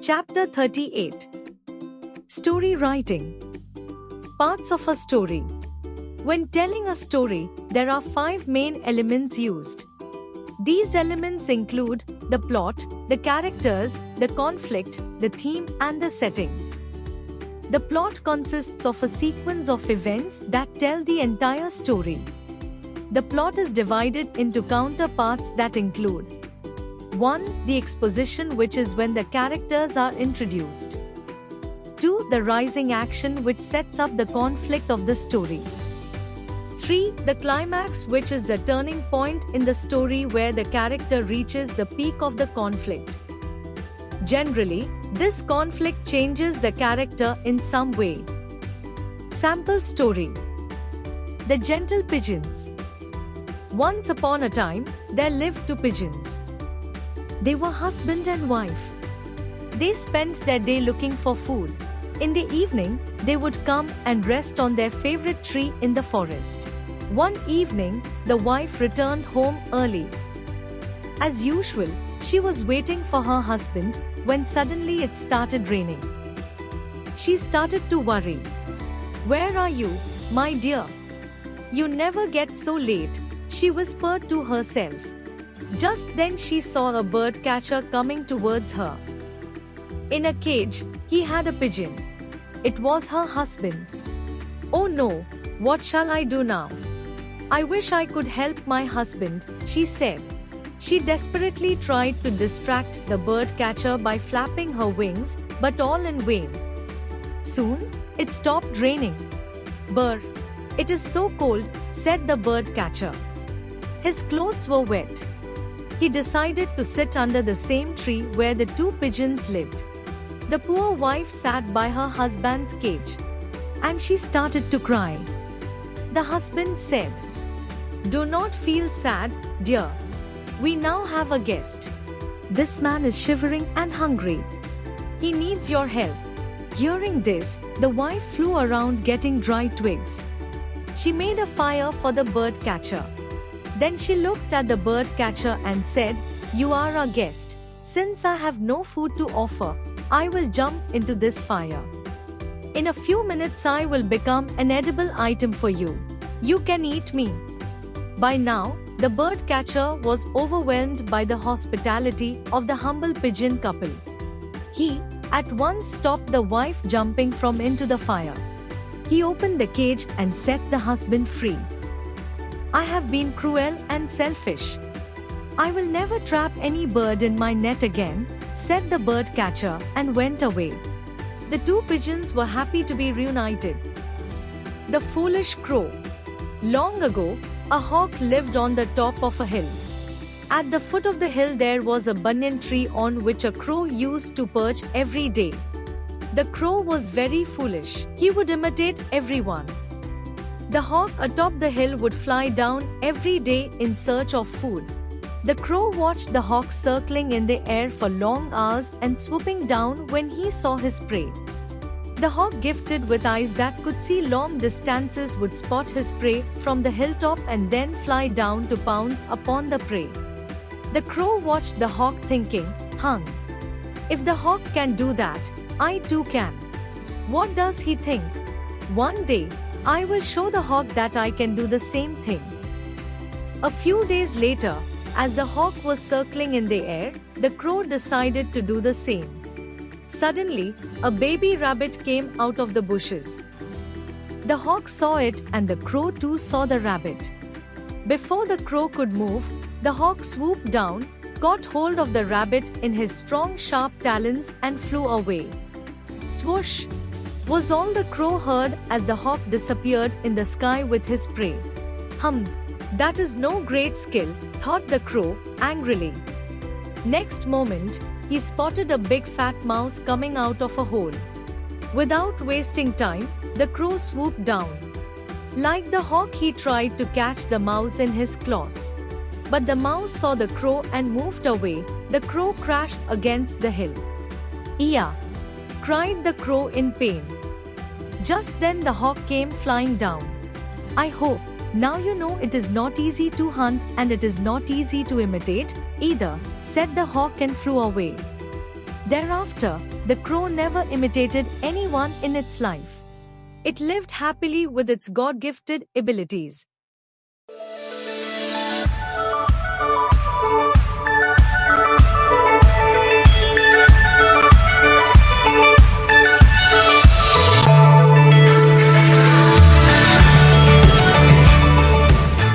Chapter 38. Story Writing. Parts of a story. When telling a story, there are 5 main elements used. These elements include the plot, the characters, the conflict, the theme, and the setting. The plot consists of a sequence of events that tell the entire story. The plot is divided into counterparts that include 1. The exposition, which is when the characters are introduced. 2. The rising action, which sets up the conflict of the story. 3. The climax, which is the turning point in the story where the character reaches the peak of the conflict. Generally, this conflict changes the character in some way. Sample story. The Gentle Pigeons. Once upon a time, there lived 2 pigeons. They were husband and wife. They spent their day looking for food. In the evening, they would come and rest on their favorite tree in the forest. One evening, the wife returned home early. As usual, she was waiting for her husband when suddenly it started raining. She started to worry. "Where are you, my dear? You never get so late," she whispered to herself. Just then she saw a bird catcher coming towards her. In a cage, he had a pigeon. It was her husband. "Oh no, what shall I do now? I wish I could help my husband," she said. She desperately tried to distract the bird catcher by flapping her wings, but all in vain. Soon, it stopped raining. "Brr, it is so cold," said the bird catcher. His clothes were wet. He decided to sit under the same tree where the 2 pigeons lived. The poor wife sat by her husband's cage, and she started to cry. The husband said, "Do not feel sad, dear. We now have a guest. This man is shivering and hungry. He needs your help." Hearing this, the wife flew around getting dry twigs. She made a fire for the bird catcher. Then she looked at the bird catcher and said, "You are our guest. Since I have no food to offer, I will jump into this fire. In a few minutes I will become an edible item for you. You can eat me." By now, the bird catcher was overwhelmed by the hospitality of the humble pigeon couple. He at once stopped the wife jumping from into the fire. He opened the cage and set the husband free. "I have been cruel and selfish. I will never trap any bird in my net again," said the bird catcher, and went away. The 2 pigeons were happy to be reunited. The Foolish Crow. Long ago, a hawk lived on the top of a hill. At the foot of the hill there was a banyan tree on which a crow used to perch every day. The crow was very foolish. He would imitate everyone. The hawk atop the hill would fly down every day in search of food. The crow watched the hawk circling in the air for long hours and swooping down when he saw his prey. The hawk, gifted with eyes that could see long distances, would spot his prey from the hilltop and then fly down to pounce upon the prey. The crow watched the hawk, thinking, If the hawk can do that, I too can. What does he think? One day, I will show the hawk that I can do the same thing." A few days later, as the hawk was circling in the air, the crow decided to do the same. Suddenly, a baby rabbit came out of the bushes. The hawk saw it, and the crow too saw the rabbit. Before the crow could move, the hawk swooped down, got hold of the rabbit in his strong, sharp talons, and flew away. Swoosh! Was all the crow heard as the hawk disappeared in the sky with his prey. That is no great skill," thought the crow, angrily. Next moment, he spotted a big fat mouse coming out of a hole. Without wasting time, the crow swooped down. Like the hawk, he tried to catch the mouse in his claws. But the mouse saw the crow and moved away. The crow crashed against the hill. "Iya!" cried the crow in pain. Just then the hawk came flying down. "I hope now you know it is not easy to hunt and it is not easy to imitate either," said the hawk, and flew away. Thereafter, the crow never imitated anyone in its life. It lived happily with its God-gifted abilities.